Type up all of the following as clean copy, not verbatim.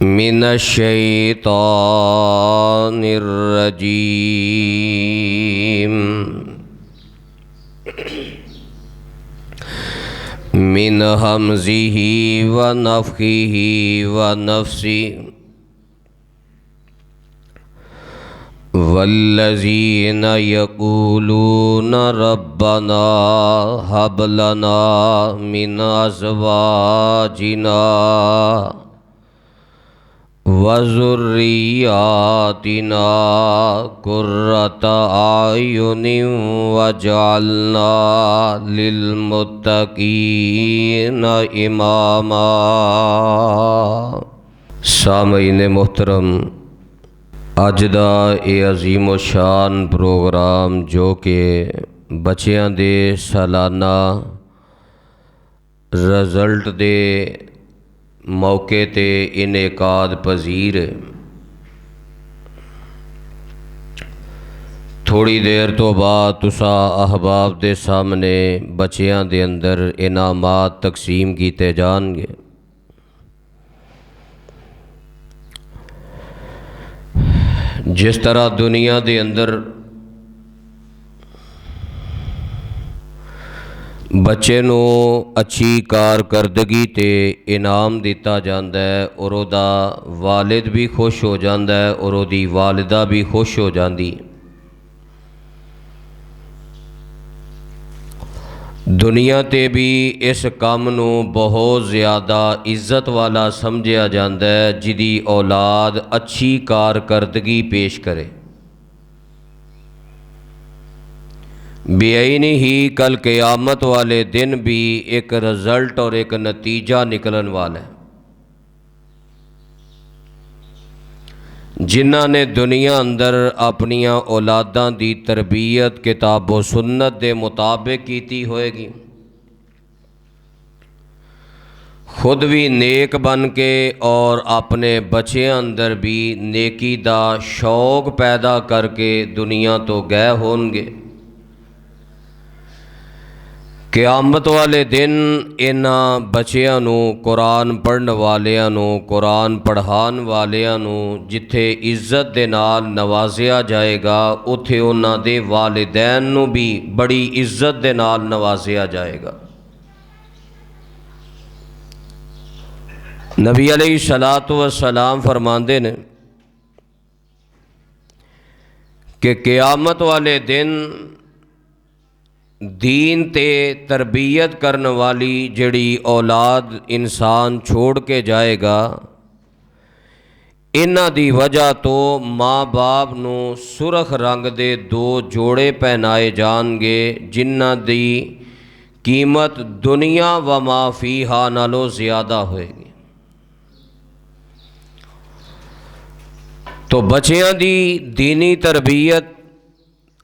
मिनश्शैतानिर्रजीम मिन हमज़िही व नफ़्ख़िही व नफ़्सिही वल्लज़ीन यक़ूलून रब्बना हब लना मिन अज़वाजिना व ज़ुर्रिय्यातिना क़ुर्रत आयुनिन वजअलना लिलमुत्तक़ीन इमामा। सामईन मोहतरम, अज दा ये अजीम व शान प्रोग्राम जो कि बच्चों के सालाना रिजल्ट दे मौके ते इनेकाद पजीर है। थोड़ी देर तो बाद तुसा अहबाब दे सामने बच्चों के अंदर इनामात तकसीम किए जाएंगे। जिस तरह दुनिया के अंदर बच्चे नू अच्छी कारकरदगी ते इनाम दिता जाता है और उहदा वालिद भी खुश हो जाता है और उहदी वालिदा भी खुश हो जाती। दुनिया ते भी इस काम नू बहुत ज़्यादा इज़्ज़त वाला समझा जाता है जिदी औलाद अच्छी कारकरदगी पेश करे। बेईनी ही कल क़यामत वाले दिन भी एक रिज़ल्ट और एक नतीजा निकलन वाला है। जिन्हां ने दुनिया अंदर अपनियां औलादां दी तरबियत किताब व सुन्नत के मुताबिक की होएगी, खुद भी नेक बन के और अपने बच्चों अंदर भी नेकी दा शौक पैदा करके दुनिया तो गए होंगे। क़यामत वाले दिन इन्हां बच्चों नू, कुरान पढ़न वालियां नू, कुरान पढ़ान वालियां नू जिथे इज़्ज़त दे नाल नवाजिया जाएगा, उथे उन्हां दे वालिदैन नू भी बड़ी इज़्ज़त दे नाल नवाजिया जाएगा। नबी अलैहिस्सलातु वस्सलाम फरमांदे ने कि क़यामत वाले दिन दीन ते तरबियत करने वाली जड़ी औलाद इंसान छोड़ के जाएगा, इन्हां दी वजह तो माँ बाप नू सुरख रंग दे दो जोड़े पहनाए जाएंगे जिन्हां दी कीमत दुनिया व माफीहा नालों ज़्यादा होएगी। तो बच्चों की दीनी तरबियत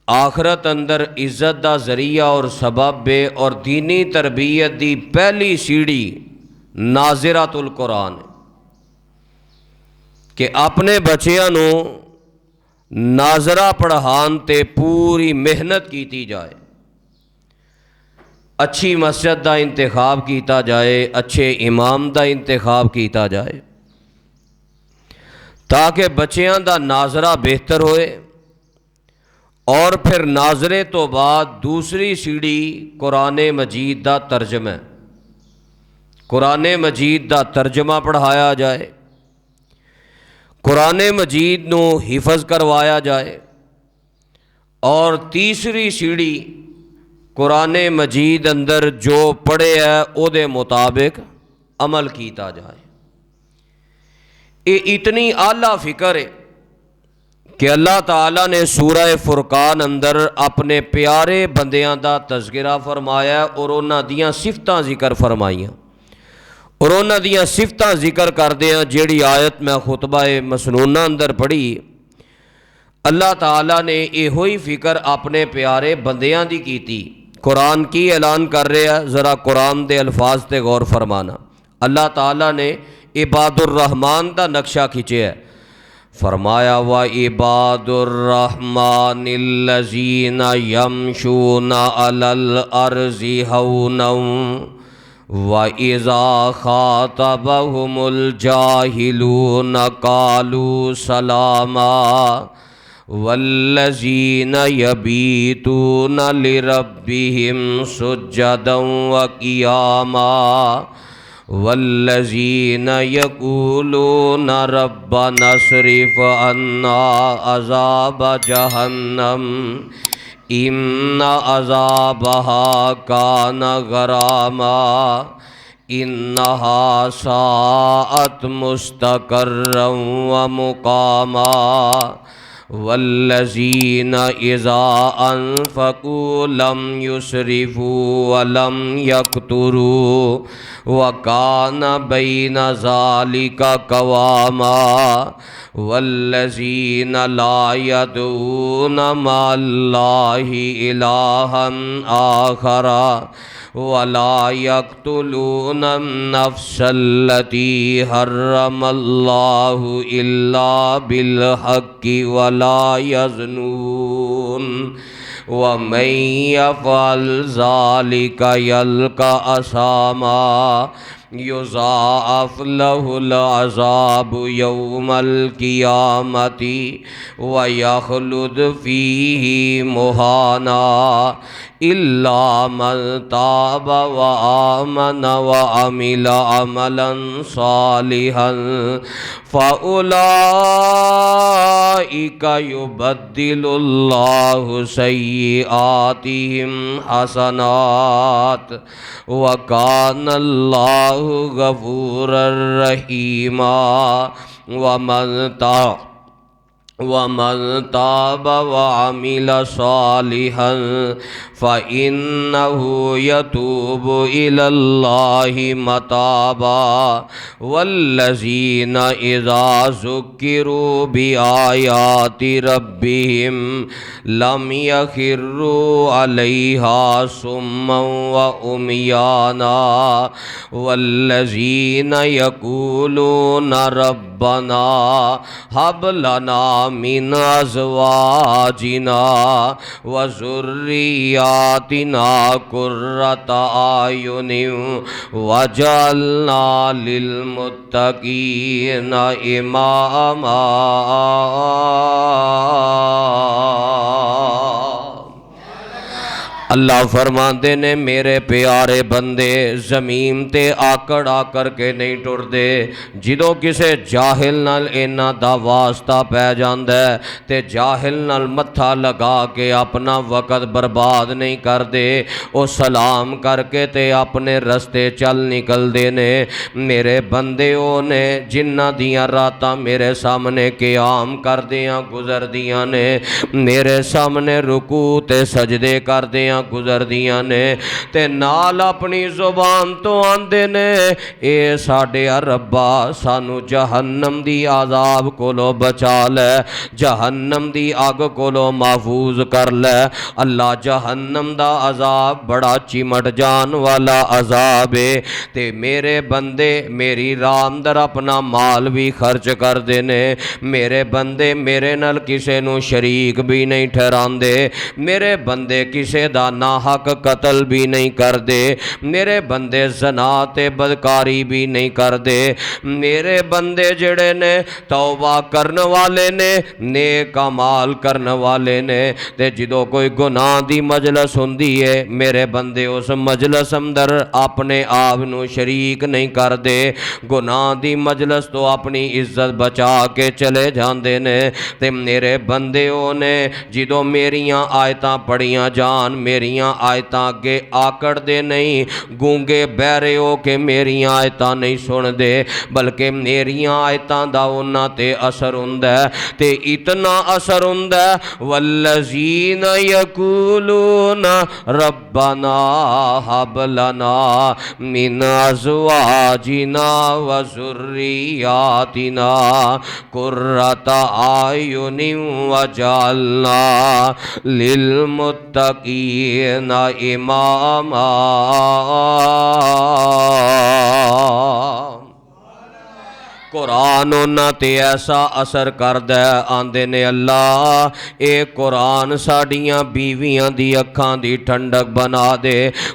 आखरत अंदर इज़्ज़त का जरिया और सबब है और दीनी तरबियत की पहली सीढ़ी नाज़िरातुल कुरान है कि अपने बच्चों को नाज़रा पढ़ान ते पूरी मेहनत की जाए, अच्छी मस्जिद का इंतखाब किया जाए, अच्छे इमाम का इंतखाब किया जाए ताकि बच्चों का नाज़रा बेहतर होए। और फिर नाजरे तो बाद दूसरी सीढ़ी कुरान मजीद का तर्जमा, कुरान मजीद का तर्जमा पढ़ाया जाए, कुरान मजीद नू हिफज करवाया जाए। और तीसरी सीढ़ी कुरान मजीद अंदर जो पढ़े है उहदे मुताबिक अमल किया जाए। ये इतनी आला फिक्र है कि अल्लाह ताला ने सूरह फुरकान अंदर अपने प्यारे बंदियां दा तज़किरा फरमाया और उन्हां दियां सिफतां जिक्र फरमाइयां। और उन्हां दियां सिफतां जिक्र करदे हैं जिहड़ी आयत मैं खुतबा मसनूना अंदर पढ़ी, अल्लाह ताला ने इहो ही फिक्र अपने प्यारे बंदियां दी कीती। कुरान की ऐलान कर रहा है, ज़रा कुरान दे अल्फाज ते गौर फरमाना। अल्लाह ताला ने इबादुर रहमान दा नक्शा खिंचे है, फरमाया व इबादुर्रहमानिल्लज़ीना यमशूना अलल अर्ज़ि हौनन व इज़ा खातबहुमुल जाहिलून कालू सलामा वल्लज़ीन यबीतून लिरब्बिहिम सुज्जदन व क़ियामा वल्लज़ीन यक़ूलून रब्बना अस्रिफ़ अन्ना अज़ाब जहन्नम इन्न अज़ाबहा कान गरामा इन्नहा साअत मुस्तक़र्रन व मुक़ामा वल्लज़ीन इज़ा अनफ़क़ू लम युसरिफ़ू व लम यक़्तुरू व कान बैन ज़ालिका क़वामा वल्लज़ीन ला यदऊन मअल्लाहि इलाहन आखरा वला यक़्तुलून नफ़्सल्लती हर्रमल्लाहु इल्ला बिलहक़्क़ि वला यज़्नून वमन यफ़अल ज़ालिका यल्क़ा असामा युज़ाअफ़ लहुल अज़ाबु यौमल क़ियामति व यख़्लुद फ़ीही मुहाना इल्ला मन ताब व आमन व अमिल अमलन सालिहन फ़उलाइका युबद्दिलुल्लाहु सय्यिआतिहिम हसनात व कानल्लाहु गफ़ूरर रहीमा वमन ताब व अमिल सालिहन फ़इन्नहु यतूबु इलल्लाहि मताबा वल्लज़ीन इज़ा ज़ुक्किरू बिआयाति रब्बिहिम लम यख़िर्रू अलैहा सुम्मन व उम्याना वल्लज़ीन यक़ूलून रब्बना हब लना मिन अज़वाजिना व ज़ुर्रिय्यातिना क़ुर्रता आयुनिन वजअलना लिलमुत्तक़ीना इमामा। अल्लाह फरमाते ने मेरे प्यारे बंदे ज़मीन ते आकड़ आकर के नहीं टुरदे। जिदों किसे जाहिल नाल इन्हां दा वास्ता पै जांदा है ते जाहिल नाल मत्था लगा के अपना वक़्त बर्बाद नहीं करदे, वो सलाम करके ते अपने रस्ते चल निकलदे ने। मेरे बंदे ओ ने जिन्हां दियां रातां मेरे सामने क़याम करदियां गुजरदियां ने, मेरे सामने रुकू ते सजदे करदियां गुजरदियां ने ते नाल अपनी ज़ुबान तो आंदे ने ए साडे रब्बा सानू जहन्नम दी आज़ाब कोलो बचा लै, जहन्नम दी अग कोलो महफूज कर लै। अल्लाह जहन्नम दा अज़ाब बड़ा चिमट जान वाला अज़ाब है ते मेरे बंदे मेरी राह अंदर अपना माल भी खर्च करदे ने। मेरे बंदे मेरे नाल किसे नू शरीक भी नहीं ठहरांदे, मेरे बंदे किसे दा ना हक कतल भी नहीं करते, मेरे बंदे ज़ना ते बदकारी भी नहीं करते। मेरे बंदे जड़े ने तौबा करने वाले ने, नेक अमाल करने वाले ने ते जिदों कोई गुनाह दी मजलस हुंदी है मेरे बंदे उस मजलस अंदर अपने आप नू शरीक नहीं करते, गुनाह दी मजलस तो अपनी इज्जत बचा के चले जाते ने। ते मेरे बंदे ओ ने जिदों मेरियां आयतां पढ़ियां जान मेरियां आयतां अगे आकड़ दे नहीं, गूंगे बहरे हो के मेरियां आयतां नहीं सुनते, बल्कि मेरियां आयतां दा उन्हां ते असर हुंदा है ते इतना असर हुंदा है वल्लज़ीन यक़ूलून रब्बना हब लना मिन अज़वाजिना व ज़ुर्रिय्यातिना क़ुर्रता आयुनिन वजअलना लिलमुत्तक़ीना इमामा। कुरान उन्हां ते ऐसा असर करदा आंदे ने अल्लाह ये कुरान साडियां बीवियां दी अखां दी ठंडक बना दे,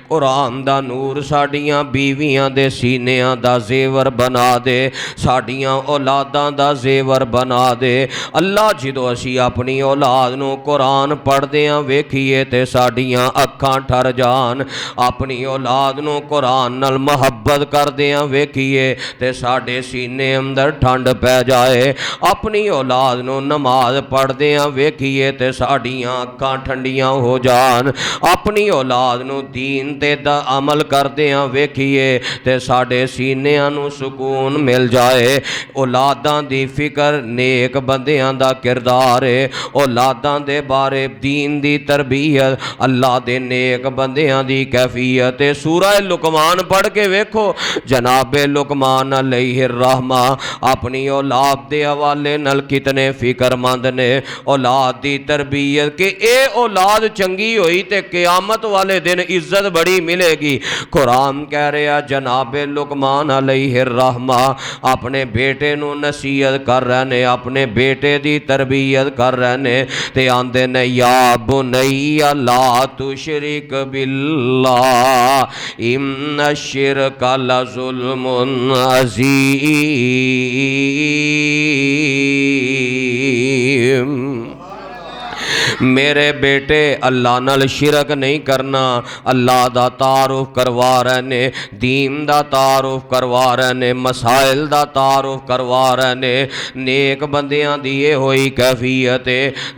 कुरान दा नूर साडियां बीवियां दे सीनियां दा जेवर बना दे, साडियां औलादां दा जेवर बना दे। अल्लाह जदों असी अपनी औलाद नूं कुरान पढ़दियां वेखीए ते साडियां अखां ठर जान, अपनी औलाद नूं कुरान नाल मुहब्बत करदियां वेखीए ते साडे सीने अंदर ठंड पै जाए। अपनी औलाद नूं नमाज पढ़दियां वेखीए ते साडियां अखां ठंडियां हो जान, अपनी औलाद नूं दीन ते दा अमल करदियां वेखीए ते साडे सीनियां नूं सुकून मिल जाए। औलादां दी फिक्र नेक बंदियां दा किरदार है, औलादां दे बारे दीन दी तरबियत अल्लाह दे नेक बंदियां दी कैफियत है। सूरह लुकमान पढ़ के वेखो, जनाबे लुकमान अलैहिर रहमा अपनी औलाद के हवाले नल कितने फिक्रमंद ने। औलाद की तरबियत कि ये औलाद चंगी हुई तो क़यामत वाले दिन इज्जत बड़ी मिलेगी। कुरान कह रहा जनाबे लुकमान अलैहिर रहमा अपने बेटे नू नसीहत कर रहे ने, अपने बेटे की तरबियत कर रहे ने ते आंदे ने या बुनैया ला तुशरिक बिल्लाह इन्ना शिरक लज़ुल्मुन अज़ीम। मेरे बेटे अल्लाह नाल शिरक नहीं करना। अल्लाह दा तारुफ करवा रहे ने, दीन दा तारुफ करवा रहे ने, मसाइल दा तारुफ करवा रहे ने। नेक बंदियां दी ये होई कैफियत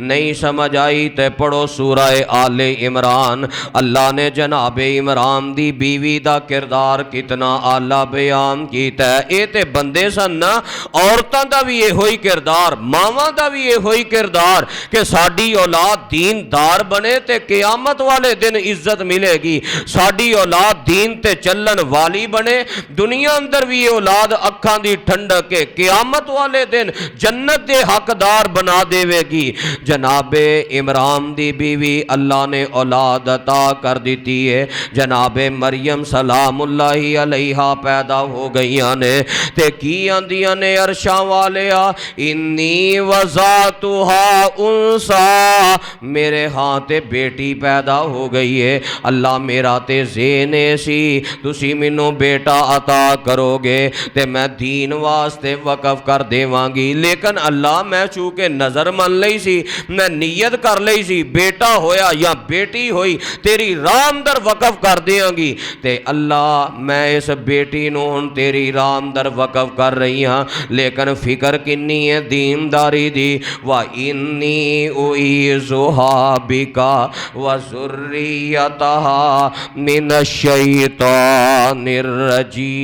नहीं समझ आई ते पढ़ो सूरह आले इमरान। अल्लाह ने जनाबे इमरान दी बीवी दा किरदार कितना आला बयान कीता है। ये ते बंदे सन ना, औरतां दा भी ये होई किरदार, मावां दा भी ये होई किरदार कि साडी औलाद दीनदार बने ते क़यामत वाले दिन इज्जत मिलेगी। साडी औलाद दीन ते चलन वाली बने, दुनिया अंदर भी ये औलाद अखां दी ठंडक के क़यामत वाले दिन जन्नत दे हकदार बना देवेगी। जनाबे इमरान दी बीवी अल्लाह ने औलाद अता कर दी है। जनाबे मरियम सलामुल्लाहि अलैहा पैदा हो गईयां ने ते की आंदियां ने अरशां वालिया इन्नी वज़ातुहा उनसा, मेरे हाँ ते बेटी पैदा हो गई है। अल्लाह मेरा ते ज़ेने सी तुसी मैनू बेटा अता करोगे ते मैं दीन वास्ते वकफ कर देवांगी। लेकिन अल्लाह मैं चूँकि नज़र मन लई सी, मैं नीयत कर लई सी बेटा होया या बेटी होई तेरी राह अंदर वकफ कर देंगी। ते अल्लाह मैं इस बेटी नूं हुण तेरी राह अंदर वकफ कर रही हाँ। लेकिन फिक्र किन्नी है दीनदारी दी। वा इन्नी बिका व ज़ुर्रियतहा मिनश्शैतानिर रजीम।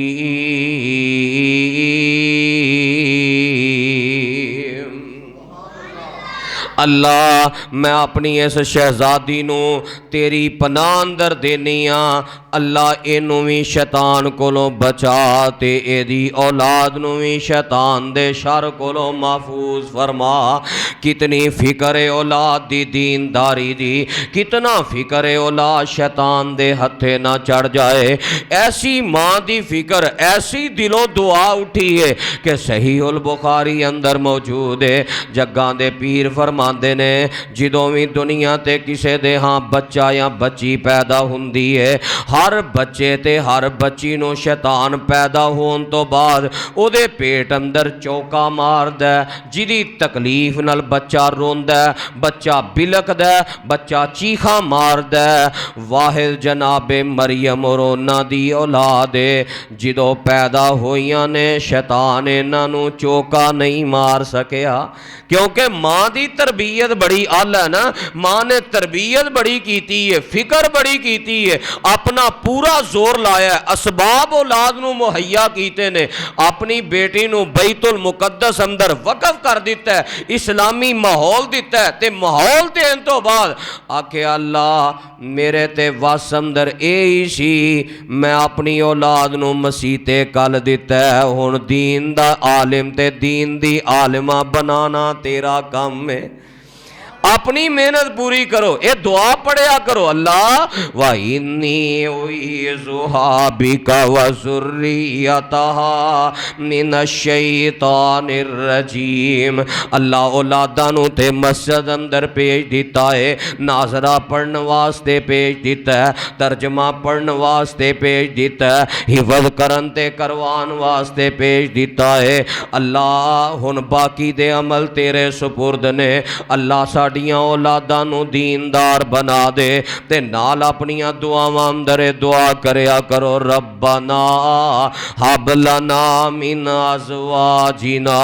अल्लाह मैं अपनी इस शहजादी नू तेरी पनाह अंदर देनी हाँ। अल्लाह इनू भी शैतान कोलों बचा ते एदी औलाद नू भी शैतान दे शर कोलों महफूज फरमा। कितनी फिक्र है औलाद दी दीनदारी दी, कितना फिक्र है औलाद शैतान दे हथे ना चढ़ जाए। ऐसी माँ दी फिक्र, ऐसी दिलों दुआ उठी है कि सहीहुल बुखारी अंदर मौजूद है। जग्गां दे पीर फरमांदे ने जदों भी दुनिया ते किसे दे हाँ बच्चा या बच्ची पैदा हुंदी है, हर बच्चे ते हर बच्ची नूं शैतान पैदा होने तो बाद उहदे पेट अंदर चौका मारदा, जिहदी तकलीफ नाल बच्चा रोंदा, बच्चा बिलकदा, बच्चा चीखा मारदा। वाहिद जनाबे मरियम और उन्हां दी औलाद जदों पैदा होईयां ने शैतान इन्हां नूं चौका नहीं मार सकिया, क्योंकि माँ की तरबीयत बड़ी आला है ना। माँ ने तरबीयत बड़ी की है, फिक्र बड़ी की है, अपना पूरा जोर लाया, असबाब औलाद नूं मुहैया कीते ने, अपनी बेटी नूं बैतुल मुकद्दस अंदर वकफ कर दिता है, इस्लामी माहौल दिता है। ते माहौल देने तो बाद आखे अल्लाह मेरे ते वस अंदर यही सी, मैं अपनी औलाद नूं मसीते कल दिता है। हुण दीन दा आलिम ते दीन दी आलिमा बनाना तेरा काम है। अपनी मेहनत पूरी करो, ये दुआ पढ़िया करो, अल्लाह व इन्नी बिका व ज़ुर्रियतहा मिनश्शैतानिर रजीम। अल्लाह औलादा नूं ते मस्जिद अंदर भेज दिता है, नाजरा पढ़न वास्ते भेज दिता है, तर्जमा पढ़न वास्ते भेज दिता है, हिफज करन ते करवान वास्ते भेज दिता है। अल्लाह हुण बाकी दे अमल तेरे सुपुर्द ने। अल्लाह साडियां औलादा नूं दीनदार बना दे ते नाल अपनियां दुआवां अंदर दुआ करया करो, रब्बना हब लना मिन अज़वाजिना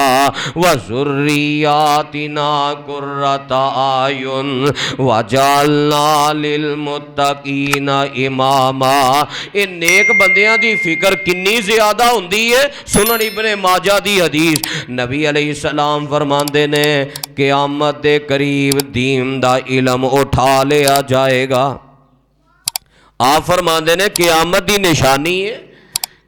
व ज़ुर्रियातिना कुर्रता आयुन वजअलना लिल मुत्तकीना इमामा। ये नेक बंदियां दी फिक्र किन्नी ज़्यादा हुंदी है। सुनन इब्ने माजा दी हदीस, नबी अलैहिस्सलाम फरमांदे ने क़यामत दे करीब दीन दा इलम उठा लिया जाएगा। आप फरमांदे ने क़यामत दी निशानी है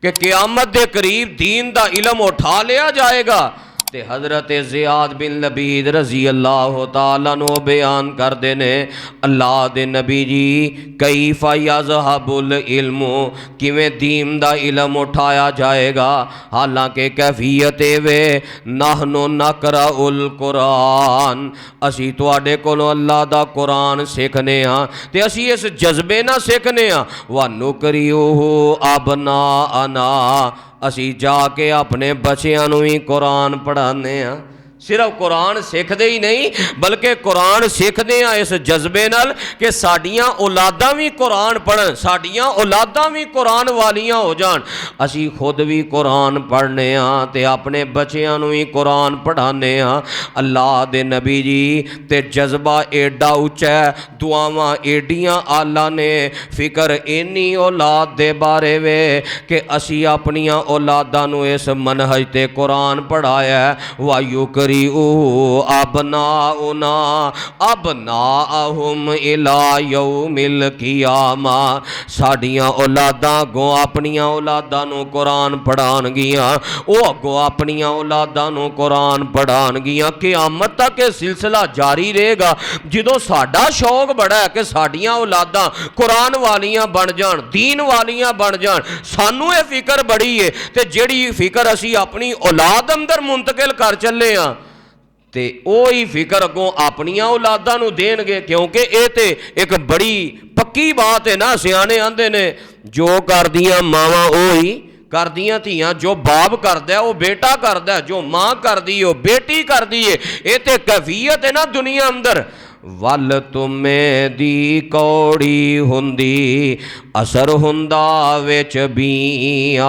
कि क़यामत दे करीब दीन दा इलम उठा लिया जाएगा। ते हज़रत ज़ियाद बिन लबीद रज़ी अल्लाह तआला अन्हु बयान करते ने, अल्लाह दे नबी जी कैफ़ा यज़हबुल इल्मु, किवें दीन दा इलम उठाया जाएगा। हालांकि कैफियत वे नहनु नक़रउल कुरान, असी तुहाडे कोलों अल्लाह दा कुरान सीखने हाँ ते असी इस जज्बे ना सीखने हाँ व नुकरिउहु अबनाअना, असी जाके अपने बच्चों नूं भी कुरान पढ़ाने हाँ। सिर्फ कुरान सीखते ही नहीं बल्कि कुरान सीखते हैं इस जज्बे नाल कि साडियां औलादां भी कुरान पढ़न, साडियां औलादां भी कुरान वालियां हो जान। असी खुद भी कुरान पढ़ने हाँ ते अपने बच्चों नूं भी कुरान पढ़ाने हाँ। अल्लाह दे नबी जी ते जज्बा एडा उच्चा है, दुआवां एडियां आला ने, फिक्र इन्नी औलाद दे बारे वे कि असी अपनियां औलादां नूं इस मनहज ते कुरान पढ़ाया वायु कर अबनाउना अबनाअहुम इला यौमिल क़ियामा। साडियां औलादां अगों अपनियां औलादां नूं कुरान पढ़ाणगियां, वो अगों अपनियां औलादां नूं कुरान पढ़ाणगियां। क़यामत तक यह सिलसिला जारी रहेगा। जदों साडा शौक बड़ा है कि साडियां औलादां कुरान वालियां बन जाण, दीन वालियां बन जाण, सानू ये फिक्र बड़ी है ते जिहड़ी फिक्र असी अपनी औलाद अंदर मुंतकिल कर चले हाँ ते ही फिक्र अगों अपनियां औलादां नूं देणगे, क्योंकि ये तो एक बड़ी पक्की बात है ना। सियाने आंदे ने जो करदियां मावां ओही करदियां धीआं, जो बाप करदा है वो बेटा करदा है, जो माँ करदी है वो बेटी करदी है। ये तो कैफियत है ना दुनिया अंदर। वल तुम्हें दी कौड़ी हुंदी असर हुंदा विच बीआं,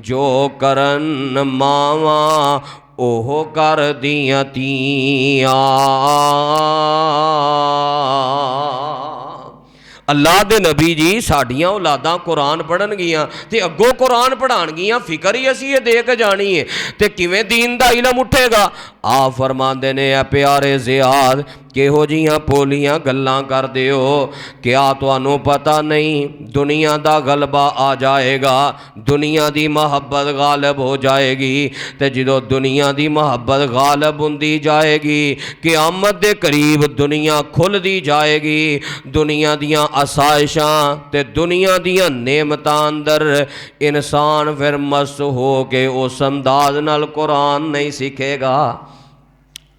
जो करन मावां ओहो कर दियां धीआं। अल्लाह दे नबी जी साडियां औलादां कुरान पढ़नगियां ते अगों कुरान पढ़ाणगियां, फिक्र ही असी ये दे के जानी है ते किवें दीन दा इलम उठेगा। आप फरमांदे ने आ प्यारे ज़ियाद किहो जियां पोलियां गल्लां करदे हो, क्या तुहानू पता नहीं दुनिया दा गलबा आ जाएगा, दुनिया दी मोहब्बत गालब हो जाएगी। ते जदों दुनिया दी मोहब्बत गालब हुंदी जाएगी क़यामत दे करीब दुनिया खुलदी जाएगी। दुनिया दियां आसाइशां ते दुनिया दियां नेमतां अंदर इंसान फिर मस्त हो के उस अंदाज नाल कुरान नहीं सीखेगा।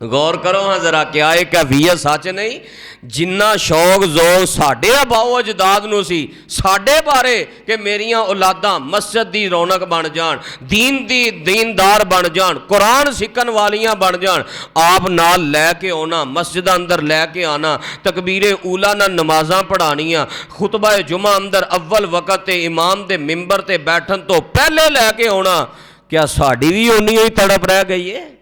गौर करो हाँ जरा, क्या एक कैफियत सच नहीं? जिन्ना शौक जोग साढ़े अबाओ अजदाद नूं सी साढ़े बारे कि मेरियां औलादां मस्जिद दी रौनक बन जान, दीन दी दीनदार बन जान, कुरान सीखन वालियां बन जान, आप नाल लैके आना, मस्जिद अंदर लैके आना, तकबीरे ऊला नाल नमाज़ां पढ़ानियां, खुतबा जुमा अंदर अव्वल वक़्त ते इमाम दे मिंबर ते बैठन तो पहले लैके आना। क्या साड़ी भी उन्नी ही तड़प रह गई है?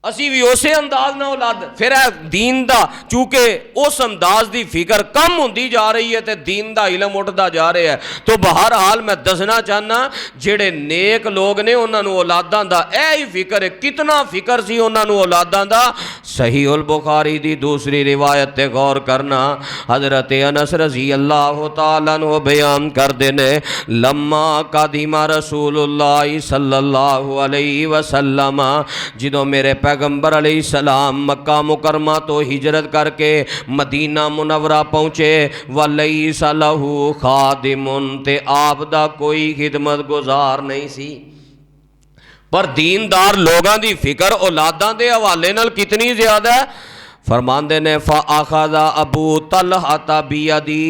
असी भी उस अंदाज ना औलाद फिर दीन दा चूंकि उस अंदाज की फिक्र कम होंदी जा रही है तो दीन दा इलम उठता जा रहा है। तो बहर हाल मैं दसना चाहना जेड़े नेक लोग ने उन्होंने औलादां दा यह ही फिक्र है, कितना फिक्र सी उन्होंने औलादां दा। सहीह उल बुखारी दी दूसरी रिवायत ते गौर करना, हज़रत अनस रज़ी अल्लाह तआला अन्हु बयान करते ने, लम्मा कदीमा रसूलुल्लाह सल्लल्लाहु अलैहि वसल्लम, जदों मेरे पैगंबर अलैहिस्सलाम मक्का मुकरमा तो हिजरत करके मदीना मुनव्वरा पहुँचे। वलैसा लहू खादिमुन, ते आप दा कोई खिदमत गुजार नहीं सी। पर दीनदार लोगों की फिक्र औलादां दे हवाले नाल कितनी ज़्यादा है। फरमांदे ने फ़ा आखज़ा अबू तलहा बियदी,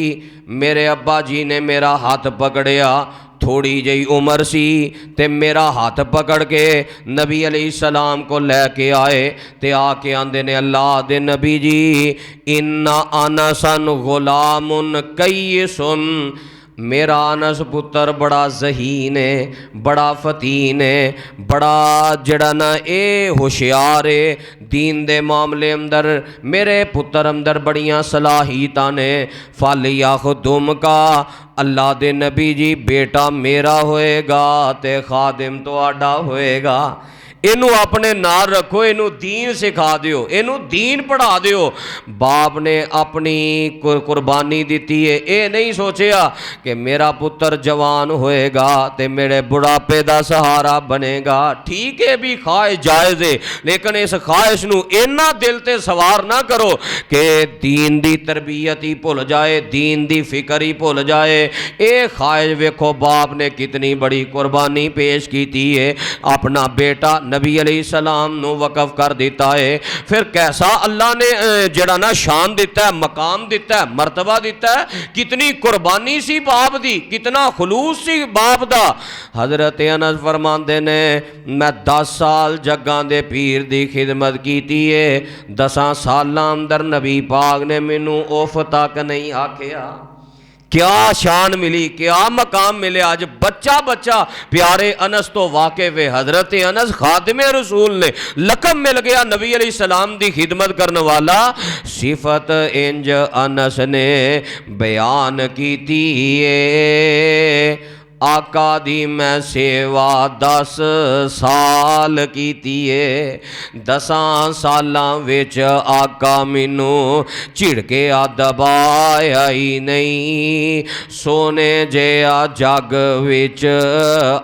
मेरे अब्बा जी ने मेरा हाथ पकड़िया, थोड़ी जी उम्र सी ते मेरा हाथ पकड़ के नबी अलैहिस्सलाम को लैके आए ते आके आंदे ने अल्लाह दे नबी जी, इन्ना अनसन गुलामुन कय्यिसुन, मेरा अनस पुत्र बड़ा ज़हीन है, बड़ा फतीन है, बड़ा जड़ा ना ए होशियार है, दीन दे मामले अंदर मेरे पुत्र अंदर बड़ियां सलाहियतां ने। फल याखुदुम का, अल्लाह दे नबी जी बेटा मेरा होएगा ते खादिम तुहाडा होएगा। इनू अपने नाल रखो, इनू दीन सिखा दियो, इनू दीन पढ़ा दियो। बाप ने अपनी कुर्बानी दी है, ये नहीं सोचिया कि मेरा पुत्र जवान होएगा ते मेरे बुढ़ापे का सहारा बनेगा। ठीक है भी ख्वाहिश जायज़ है, लेकिन इस ख्वाहिश नू इन्ना दिल ते सवार ना करो कि दीन दी तरबियत ही भुल जाए, दीन दी फिक्र ही भुल जाए। ये ख्वाहिश वेखो बाप ने कितनी बड़ी कुर्बानी पेश की है, अपना बेटा नबी अलैहिस्सलाम नु वक़फ़ कर दिता है। फिर कैसा अल्लाह ने जड़ा ना शान दिता है, मकाम दिता है, मर्तबा दिता है। कितनी कुर्बानी सी बाप दी, कितना खुलूस सी बाप दा। हज़रत अनस फरमांदे ने मैं 10 साल जग्गां दे पीर दी खिदमत की है, 10 सालां अंदर नबी पाक ने मैनू उफ तक नहीं आखिया। क्या शान मिली, क्या मकाम मिले। आज बच्चा बच्चा प्यारे अनस तो वाक़े वे हज़रत अनस खादिमे रसूल ने लक़ब मिल गया नबी अलैहिस्सलाम दी खिदमत करने वाला। सिफत इंज अनस ने बयान की थी, आका दी मैं सेवा 10 साल की है। 10 सालां विच आका मैनू झिड़के दबाया ही नहीं, सोने जिहा जग विच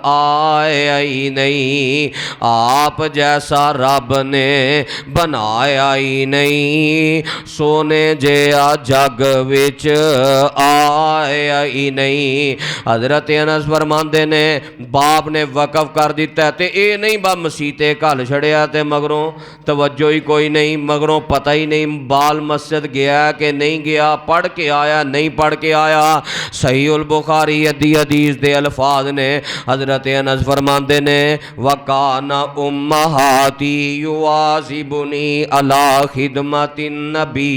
आया ही नहीं, आप जैसा रब ने बनाया ही नहीं, सोने जिहा जग विच आया ही नहीं। हज़रत अनस फरमांदे ने बाप ने वक़फ़ कर दिता ते ये नहीं बा मसीते घल छड़िया ते मगरों तवज्जो ही कोई नहीं, मगरों पता ही नहीं बाल मस्जिद गया कि नहीं गया, पढ़ के आया नहीं पढ़ के आया। सहीहुल बुखारी अद्दी हदीस दे अल्फाज ने हज़रत अनस फरमांदे ने वकाना उम्महाती युआज़िबुनी अला खिदमतिन नबी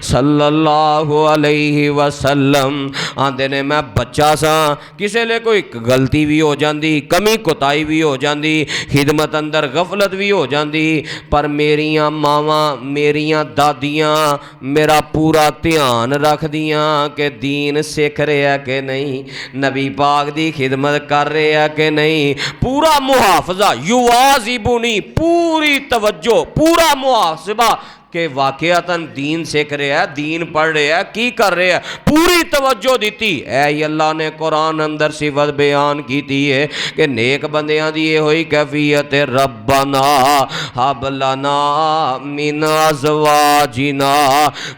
सल्लल्लाहु अलैहि वसल्लम। आंदे ने मैं बच्चा सा, किसी ले कोई गलती भी हो जाती, कमी कोताही भी हो जाती, खिदमत अंदर गफलत भी हो जाती, पर मेरियां मावां मेरियां दादियां मेरा पूरा ध्यान रख दियां कि दीन सीख रहा कि नहीं, नबी पाक दी खिदमत कर रहा कि नहीं। पूरा मुहाफजा युवाज़िबुनी, पूरी तवज्जो, पूरा मुहासबा कि वाकयातन दीन सीख रहा है, दीन पढ़ रहा है, की कर रहा है, पूरी तवज्जो दी है। अल्लाह ने कुरान अंदर सिफत बयान की है कि नेक बंदियां दी ये होई कैफियत रब्बना हब लना मिन अज़वाजिना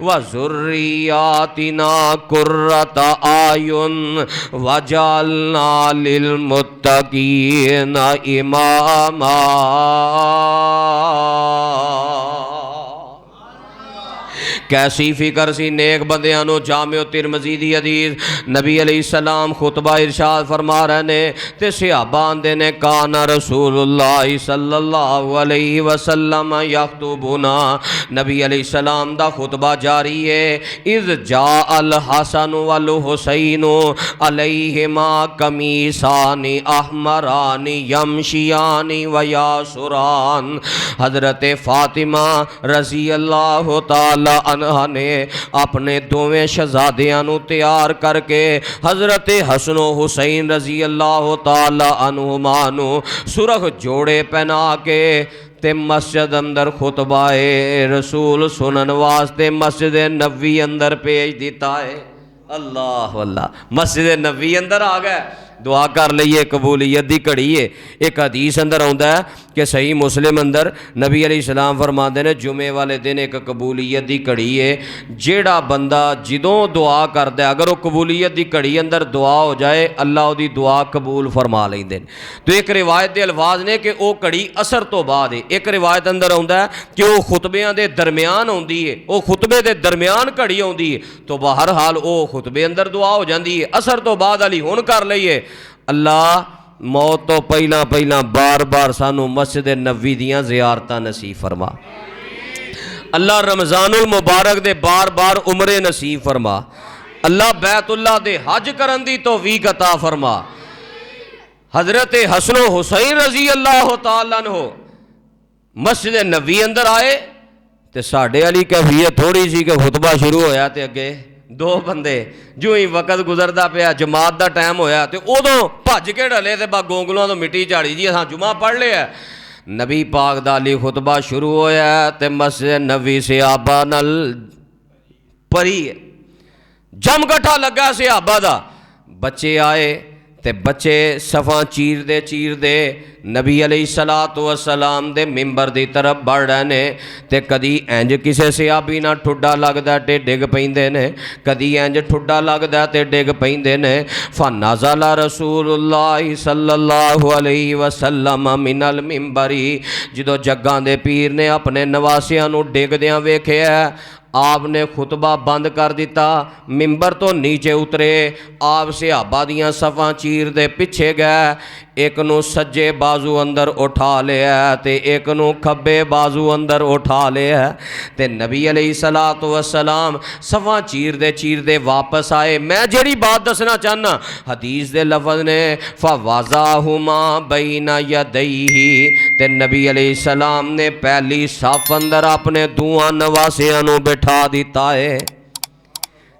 व ज़ुर्रियातिना कुर्रता आयुन वजअलना लिल मुत्तकीना इमामा। कैसी फिक्र सी नेक बंदियां नो। जामिओ तिरमिज़ी दी हदीस नबी अलैहिस्सलाम खुतबा इरशाद फरमा रहे ने ते सहाबा आंदे ने काना रसूलुल्लाह सल्लल्लाहु अलैहि वसल्लम यख्तुबुना, नबी अलैहिस्सलाम दा खुतबा जारी है। इज़ जा अल हसन वल हुसैन अलैहिमा कमीसानी अहमरानी यमशियानी व यासुरान। हज़रत फ़ातिमा रज़ी अल्लाह तआला अन्हा ने अपने दोवें शहजादियां नू तैयार करके हज़रत हसन हुसैन रज़ी अल्लाह तआला अन्हुमा नू सुरख जोड़े पहना के ते मस्जिद अंदर खुतबाए रसूल सुनन वास्ते मस्जिद नबी अंदर भेज दिता है। अल्लाह अल्लाह, मस्जिद नबी अंदर आ गए। दुआ कर लीए कबूलीयत की घड़ी है। एक हदीस अंदर आउंदा है कि सही मुस्लिम अंदर नबी अलैहिस्सलाम फरमाते ने जुमे वाले दिन एक कबूलीयत की घड़ी है। जेड़ा बंदा जदों दुआ करता है, अगर वो कबूलीयत की घड़ी अंदर दुआ हो जाए, अल्लाह उसकी दुआ कबूल फरमा लेंदे ने। तो एक रिवायत के अल्फाज ने कि वह घड़ी असर तो बाद है। एक रिवायत अंदर आउंदा है कि वह खुतबियां के दरम्यान आउंदी है, वह खुतबे के दरम्यान घड़ी आउंदी है। तो बहर हाल वह खुतबे अंदर दुआ हो जाती है। असर तो बाद वाली हुण कर लईए। अल्लाह मौत तो पहला पहला बार बार सानू मस्जिद नबी दियां ज़ियारतां नसीब फरमा। अल्लाह रमज़ानुल मुबारक दे बार बार उमरे नसीब फरमा। अल्लाह बैतुल्लाह दे हज करन दी तौफीक अता फरमा। हजरत हसन हुसैन रजी अल्लाह तआला अन्हु मस्जिद नबी अंदर आए तो साढ़े वाली कैफियत थोड़ी सी कि खुतबा शुरू होया तो अगे दो बंदे जो ही वक्त गुजरता पाया, जमात का टाइम होया तो उदों भज के ढले तो बा गोंगलों तो मिट्टी झाड़ी जी असां जुमा पढ़ लिया। नबी पाक दा अली खुतबा शुरू होया तो मस्जिद नबी सहाबा नाल भरी जम कट्ठा लगा सहाबा दा। बच्चे आए ते बच्चे सफ़ा चीरदे नबी अलैहिस्सलातु वस्सलाम दे मिंबर की तरफ बढ़ रहे ने। ते कदी इंज किसी सहाबी ना ठुड्डा लगता ते डिग पैंदे ने, कदी इंज ठुड्डा लगता ते डिग पैंदे ने। फनज़ला रसूलुल्लाह सल्लल्लाहु अलैहि वसल्लम मिनल मिंबरी, जदों जग्गां दे पीर ने अपने नवासियां नूं डिगदियां वेखिया, आपने खुतबा बंद कर दिता, मिंबर तो नीचे उतरे। आप सहाबा दियां सफ़ां चीर दे पिछे गए, एक नू सज्जे बाजू अंदर उठा लिया ते एक नू खब्बे बाजू अंदर उठा लिया। ते नबी अलैहिस्सलातु वस्सलाम सफ़ां चीर दे वापस आए। मैं जेड़ी बात दसना चाहना, हदीस दे लफज ने फवाज़ाहुमा बैना यदैही, ते नबी अलैहिस्सलाम ने पहली सफ अंदर अपने दूआं नवासियां नू बिठा दिता है।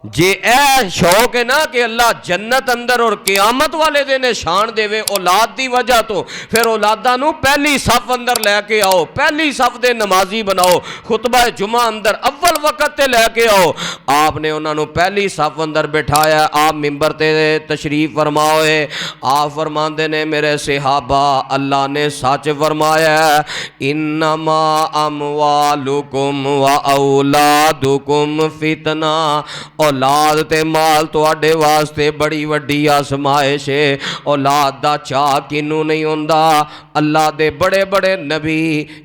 जे ए शौक है ना कि अल्लाह जन्नत अंदर और क़यामत वाले दिन शान देवे औलाद की वजह तो, फिर औलादा नू पहली सफ अंदर लैके आओ, पहली सफ दे नमाजी बनाओ, खुतबा जुमा अंदर अव्वल वक़्त ते लैके आओ। आपने उन्होंने पहली सफ अंदर बिठाया। आप मिंबर ते तशरीफ फरमाओए। आप फरमाते ने मेरे सहाबा, अल्लाह ने सच फरमाया, इन्नमा अमवालुकुम व औलादुकुम फितना, औलाद ते माल तुहाडे वास्ते बड़ी वड्डी आजमाइश है। औलाद दा चाह किनू नहीं हुंदा। अल्लाह दे बड़े बड़े नबी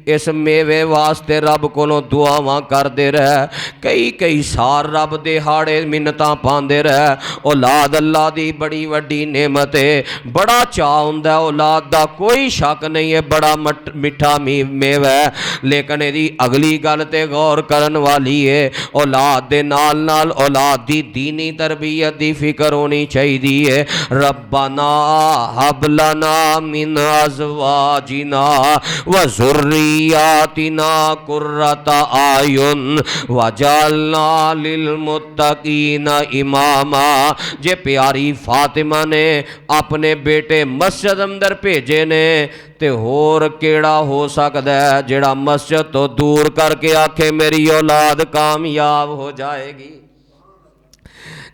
इस मेवे वास्ते रब कोलों दुआवां करदे रह, कई सार रब दे हाड़े मिन्नतां पांदे रह। औलाद अल्लाह दी बड़ी वड्डी नेमत है, बड़ा चाह हुंदा औलाद दा, कोई शक नहीं है, बड़ा मिठा मेवा है। लेकिन इहदी अगली गल ते गौर करन वाली है, औलाद दे नाल नाल औलाद दी दीनी तरबियत दी फिक्र होनी चाहिए है। रब्बना हब लना मिन अज़वाजिना व ज़ुर्रियातिना कुर्रता आयुन वजअलना लिल मुत्तकीना इमामा। जे प्यारी फातिमा ने अपने बेटे मस्जिद अंदर भेजे ने ते होर केड़ा हो सकता है जेड़ा मस्जिद तो दूर करके आखे मेरी औलाद कामयाब हो जाएगी।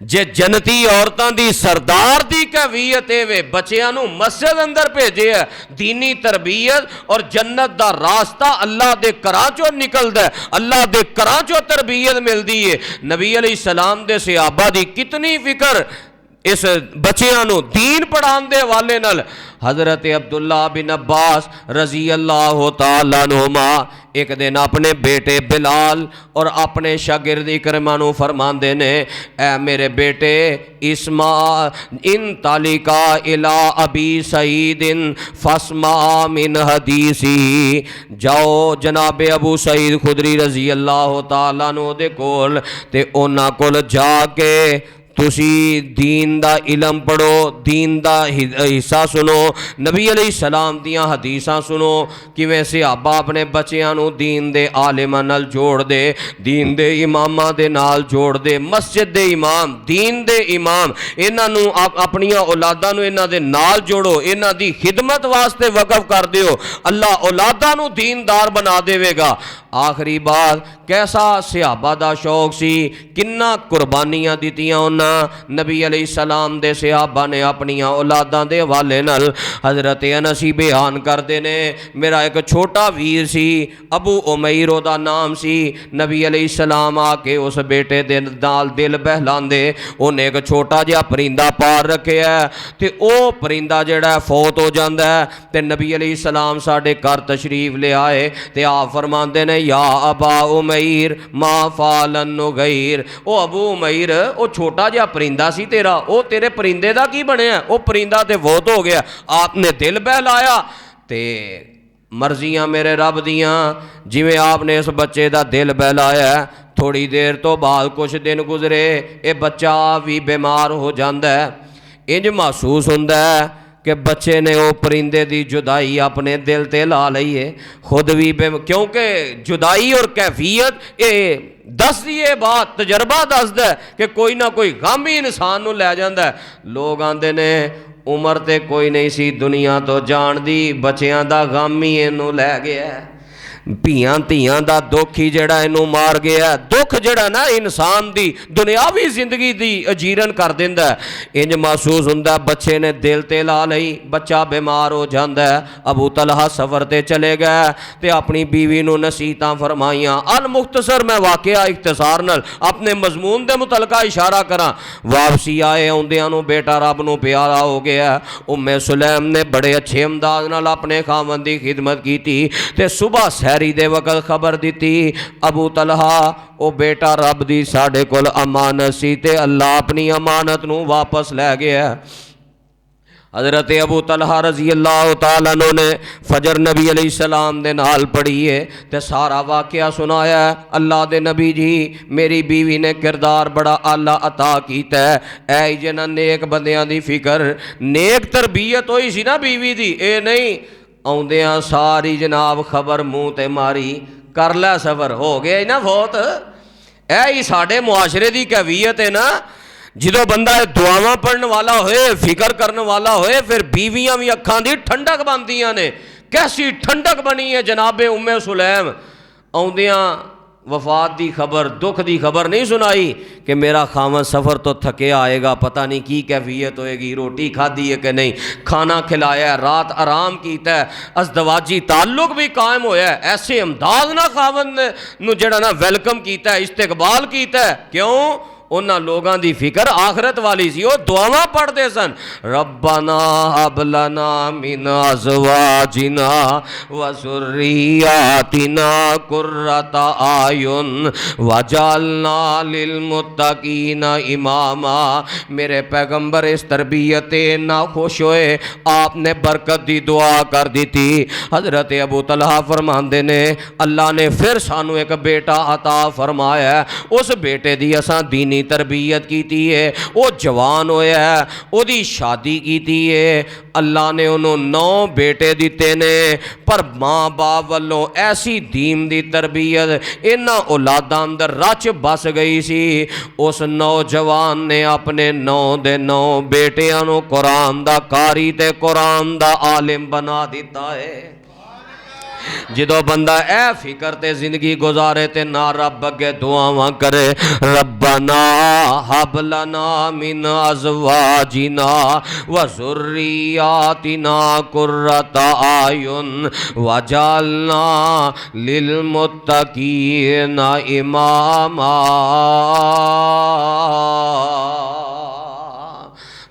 जे जनती औरतां दी सरदार दी कैफियत वे बच्चियां नूं मस्जिद अंदर भेजे है, दीनी तरबियत और जन्नत दा रास्ता अल्लाह दे घरां चों निकलदा है, अल्लाह दे घरां चों तरबियत मिलदी है। नबी अलैहिस्सलाम दे सहाबा दी कितनी फिक्र इस बच्चियां नूं दीन पढ़ाने दे हवाले नाल। हज़रत अब्दुल्ला बिन अब्बास रजी अल्लाह तआला अन्हुमा एक दिन अपने बेटे बिलाल और अपने शागिर्द इकरमा नूं फरमांदे ने, ऐ मेरे बेटे इस्मा इन तालिका इला अबी सईदिन फस्मा मिन हदीसी, जाओ जनाबे अबू सईद खुदरी रजी अल्लाह तआला अन्हु दे कोल ते उन्हां कोल जाके तुसी दीन दा इलम पढ़ो, दीन दा हिस्सा सुनो, नबी अलैहिस्सलाम दियां हदीसां सुनो, किवें सहाबा अपने बच्चियां नूं दीन दे आलिमां नाल जोड़ दे, दीन दे इमामां दे नाल जोड़ दे। मस्जिद दे इमाम, दीन दे इमाम, इन्हां नूं अपनियां औलादां नूं इन्हां दे नाल जोड़ो, इन्हां दी खिदमत वास्ते वक़फ कर दिओ, अल्लाह औलादां नूं दीनदार बना देवेगा। आखिरी बात, कैसा सहाबा दा शौक सी, किन्ना कुर्बानियां दित्तियां उन्हां। नबी अलैहिस्सलाम दे सहाबा ने अपनियां औलादां दे हवाले नाल हज़रत अनस ही बयान करदे ने, मेरा एक छोटा वीर सी, अबू उमैर दा नाम सी। नबी अलैहिस्सलाम आके उस बेटे दे नाल दिल बहलांदे, उन्हें एक छोटा जिहा परिंदा पार रखिया ते ओ परिंदा जिहड़ा फौत हो जांदा है ते नबी अलैहिस्सलाम साडे घर तशरीफ ले आए ते आप फरमांदे ने, या अबा उमैर मा फालन नुगैर, ओ अबू उमैर ओ छोटा जिहा परिंदा सी तेरा, ओ तेरे परिंदे दा की बनिया? ओ परिंदा ते फौत हो गया। आपने दिल बहलाया ते मर्जियां मेरे रब दियां, जिवें आपने इस बच्चे का दिल बहलाया, थोड़ी देर तो बाद कुछ दिन गुजरे, ये बच्चा भी बीमार हो जाता है। इंज महसूस होंदा है कि बच्चे ने वो परिंदे की जुदाई अपने दिल ते ला लई है, खुद भी क्योंकि जुदाई और कैफियत ये दसदी है, बात तजर्बा दसदा है कि कोई ना कोई गम ही इंसान नूं लै जांदा है। लोग आंदे ने उम्र ते कोई नहीं सी दुनिया तो जान दी, बच्चियां दा गम ही इनू लै गया है, धियां धियां दा दुख ही जड़ा इनू मार गया। दुख जड़ा ना इंसान दी दुनियावी जिंदगी दी अजीरन कर दिंदा है। इंज महसूस हुंदा बच्चे ने दिल ते ला लई, बच्चा बीमार हो जाता है। अबू तलहा सफर ते चले गए ते अपनी बीवी नू नसीहतां फरमाइयां। अल मुख्तसर मैं वाकया इख्तिसार नाल अपने मजमून दे मुतलका इशारा करा। वापसी आए आउंदियां नू बेटा रब नू प्यारा हो गया। उम्मे सुलैम ने बड़े अच्छे अंदाज नाल अपने खावंद दी खिदमत की ते सुबह सैरी दे वक्त खबर दी, अबू तलहा ओ बेटा रब दी साडे कोल अमानत सी ते अल्लाह अपनी अमानत नू वापस लै गया। हज़रत अबू तलहा रजी अल्लाह तआला अन्हु ने फजर नबी अलैहिस्सलाम दे नाल पढ़ी है ते सारा वाकया सुनाया। अल्लाह दे नबी जी, मेरी बीवी ने किरदार बड़ा आला अता कीता है, ऐ जिन्हां नेक बंदियां दी फिक्र, नेक तरबियत होई सी ना बीवी दी, ए नहीं आउंदियां सारी जनाब खबर मूँह ते मारी, कर लै सबर, हो गया ना फौत। ऐ ही साडे मुआशरे दी कैफियत है ना, जो बंदा दुआवां पढ़ने वाला होए, फिक्र करने वाला होए, फिर बीवियां भी अखां दी ठंडक बनदियां ने। कैसी ठंडक बनी है जनाबे उम्मे सुलैम, आउंदियां वफात की खबर, दुख की खबर नहीं सुनाई कि मेरा खावन सफ़र तो थके आएगा, पता नहीं की कैफियत होएगी, रोटी खाधी है कि नहीं, खाना खिलाया, रात आराम किया, अज़दवाजी ताल्लुक भी कायम होया। ऐसे अंदाज ना खावन नूं जड़ा ना वेलकम किया, इस्तकबाल किया। क्यों? उन्हां लोगों की फिक्र आखरत वाली सी, वो दुआवां पढ़ते सन, रब्बना हब लना मिन अज़वाजिना व ज़ुर्रिय्यातिना कुर्रता आयुन वजअलना लिल मुत्तकीना इमामा। मेरे पैगंबर इस तरबियत ना खुश होए, आपने बरकत की दुआ कर दी थी। हज़रत अबू तलहा फरमांदे ने, अल्लाह ने फिर सानू एक बेटा अता फरमाया। उस बेटे की असां दीनी तरबियत की है, वो जवान होया है, ओदी शादी की है। अल्लाह ने उन्होंने 9 बेटे दिते ने, पर माँ बाप वालों ऐसी दीन दी तरबियत इन्हां औलादां अंदर रच बस गई सी। उस नौजवान ने अपने 9 दे 9 बेटियां नूं कुरान दा कारी ते कुरान दा आलिम बना दिता है। जो बंदा ए फिक्र ते जिंदगी गुजारे ते ना रब अगे दुआवां करे, रब्बना हब लना मिन अज़वाजिना व ज़ुर्रिय्यातिना कुर्रता आयुन वजअलना लिल मुत्तकीना इमामा।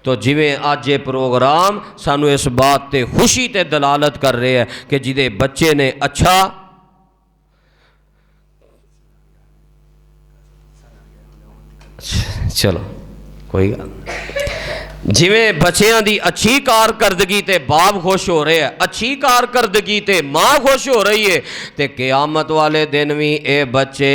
तो जिवें अज ये प्रोग्राम सानू इस बात ते खुशी ते दलालत कर रहे हैं कि जिदे बच्चे ने अच्छा चलो कोई गल, जिवें बच्चियां दी अच्छी कारकर्दगी ते बाप खुश हो रहे हैं, अच्छी कारकर्दगी ते माँ खुश हो रही है, ते क़यामत वाले दिन भी ये बच्चे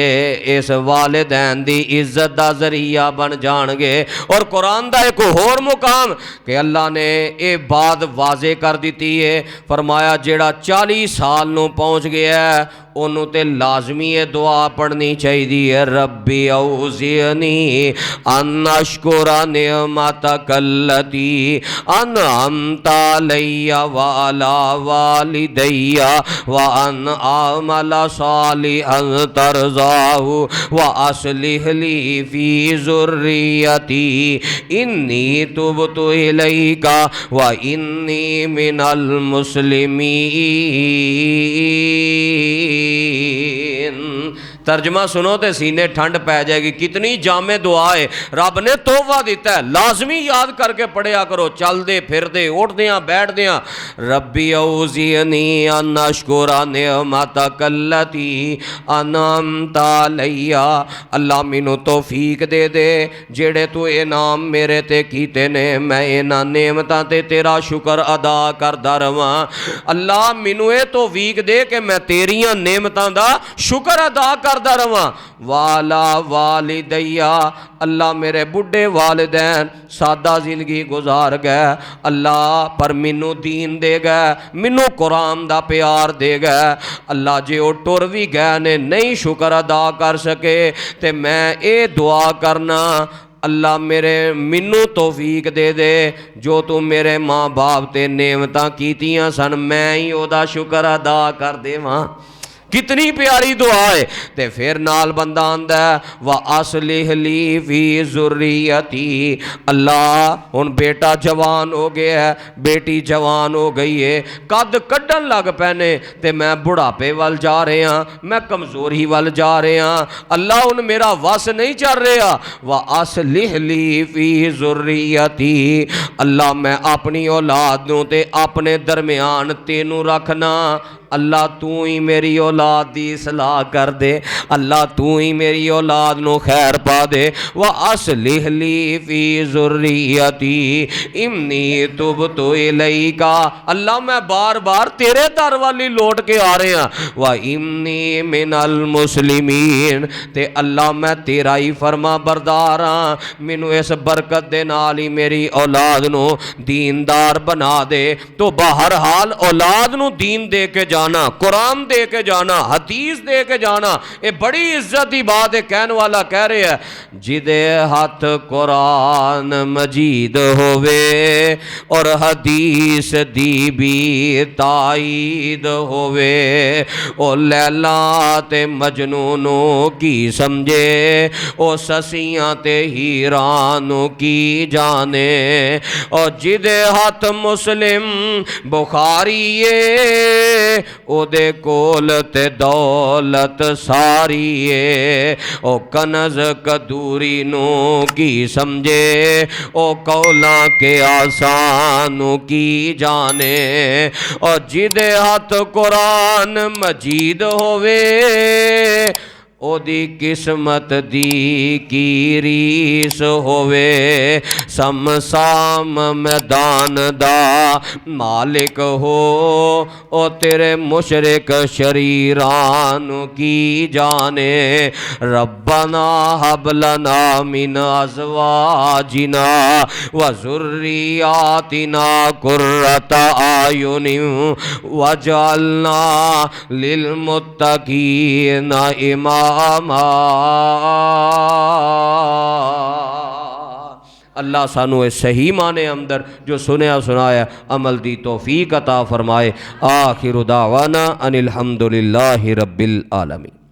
इस वालिदैन दी इज्जत दा जरिया बन जाणगे। और कुरान दा एक होर मुकाम कि अल्लाह ने ये बात वाजे कर दी है, फरमाया जेड़ा 40 साल नूं पहुँच गया है ਉਹਨੂੰ ਤੇ ਲਾਜ਼ਮੀ ਇਹ ਦੁਆ ਪੜ੍ਹਨੀ ਚਾਹੀਦੀ ਹੈ, ਰੱਬੀ ਔਜ਼ਿਅਨੀ ਅਨ ਅਸ਼ਕੁਰਾ ਨਿਅਮਤਕ ਅੱਲਤੀ ਅਨਅਮਤ ਅਲੈਯ व अला वालिदैया व अन आमल सालिहन तरज़ाहु व अस्लिह ली फी ज़ुर्रियती इन्नी तुबतु इलैका व इन्नी मिनल मुस्लिमीन। तर्जमा सुनो तो सीने ठंड पै जाएगी। कितनी जामे दुआ है, रब ने तोहफा दिता है, लाजमी याद करके पढ़िया करो, चलते फिरते उठदियाँ बैठदियाँ। रब्बी औज़िअनी अन अशकुरा निअमतक अल्लती अनअमत अलैया, अल्लाह मैनू तौफीक दे दे जेड़े तू इनाम मेरे ते कीते ने, मैं इन्हां नेमतां ते तेरा शुक्र अदा करदा रवां। अल्लाह मैनू ये तौफीक दे कि मैं तेरियां नेमतां दा शुक्र अदा करदा रवां। वाला वालिदैया, अल्लाह मेरे बुढ़े वालिदैन सादा जिंदगी गुजार गए अल्लाह, पर मैनू दीन दे गए, मैनू कुरान दा प्यार दे गए अल्लाह। जे वो टुर भी गए ने नहीं शुक्र अदा कर सके ते मैं ये दुआ करना, अल्लाह मेरे मैनू तौफीक दे दे जो तू मेरे माँ बाप ते नेमतां कीतियां सन मैं ही ओदा शुक्र अदा कर देवां। कितनी प्यारी दुआ है। ते फिर नाल बंदा आंदा व अस्लिह ली फी ज़ुर्रियती, अल्लाह हुण बेटा जवान हो गया है, बेटी जवान हो गई है, कद कड्ढन लग पैने ते मैं बुढ़ापे वाल जा रहा, मैं कमज़ोरी वाल जा रहा, अल्लाह हुण मेरा वस नहीं चल रहा। व अस्लिह ली फी ज़ुर्रियती, अल्लाह मैं अपनी औलाद नूं ते अपने दरम्यान तेनू रखना, अल्लाह तू ही मेरी औलाद दी सलाह कर दे, अल्लाह तू ही मेरी औलाद नो खैर पा दे। व अस्लिह ली फी ज़ुर्रियती इन्नी तुबतु इलैका, अल्लाह मैं बार बार तेरे दर वाली लौट के आ रहा। व इन्नी मिनल मुस्लिमीन, ते अल्लाह मैं तेरा ही फरमा बरदार हाँ, मैनू इस बरकत दे नाल ही मेरी औलाद नो दीनदार बना दे। तो बहरहाल औलाद नो दीन दे के जाना, कुरान दे के जाना, हदीस दे के जाना, ये बड़ी इज्जत की बात है। कहने वाला कह रहे हैं जिदे हाथ कुरान मजीद होवे और हदीस दी भी ताईद होवे, ओ लैला ते मजनूनो की समझे, ओ ससियां ते हीरानो की जाने, और जिदे हाथ मुस्लिम बुखारी ओदे कोल ते दौलत सारी है, ओ कनज कदूरी नू की समझे, ओ कौला के आसान की जाने, और जिदे हाथ कुरान मजीद होवे ओदी किस्मत दी की रीस होवे, समसाम मैदान दा मालिक हो, ओ तेरे मुशरिक शरीरान की जाने। रब्बना हब लना मिन अज़वाजिना व ज़ुर्रियातिना कुर्रता आयुनिन वजअलना लिलमुत्तकीना इमामा। अल्लाह सानू सही माने अंदर जो सुनया सुनाया अमल दी तौफीक अता फरमाए। आखिरु दावाना अनिल हम्दुलिल्लाहि रब्बिल आलमीन।